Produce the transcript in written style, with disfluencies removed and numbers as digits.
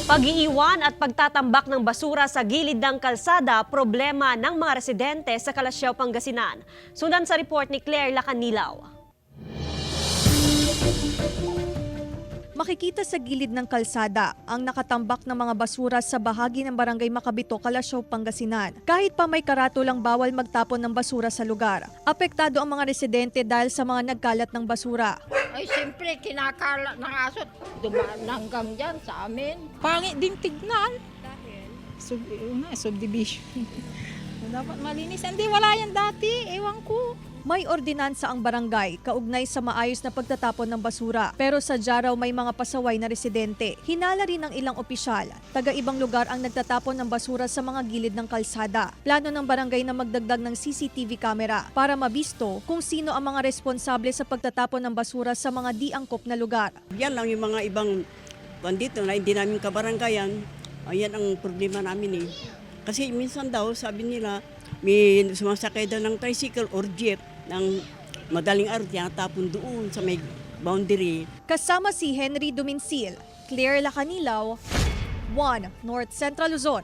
Pag-iiwan at pagtatambak ng basura sa gilid ng kalsada, problema ng mga residente sa Calasiao, Pangasinan. Sundan sa report ni Claire Lacanilaw. Makikita sa gilid ng kalsada ang nakatambak ng mga basura sa bahagi ng Barangay Macabito, Calasiao, Pangasinan. Kahit pa may karatulang bawal magtapon ng basura sa lugar, apektado ang mga residente dahil sa mga nagkalat ng basura. Ay, siyempre, kinakalat ng aso. Dumaan hanggang dyan sa amin. Pangit din tignan. Dahil? Subdivision. Dapat malinis. Hindi, wala yan dati. Ewan ko. May ordinansa ang barangay kaugnay sa maayos na pagtatapon ng basura. Pero sadya raw may mga pasaway na residente. Hinala rin ng ilang opisyal. Taga-ibang lugar ang nagtatapon ng basura sa mga gilid ng kalsada. Plano ng barangay na magdagdag ng CCTV camera para mabisto kung sino ang mga responsable sa pagtatapon ng basura sa mga di angkop na lugar. Yan lang yung mga ibang dito na hindi namin kabarangayan. Ayan ang problema namin eh. Kasi minsan daw sabi nila may sumasakay daw ng tricycle or jeep ng madaling araw, tinatapon doon sa may boundary. Kasama si Henry Duminsil, Claire Lacanilaw, 1 North Central Luzon.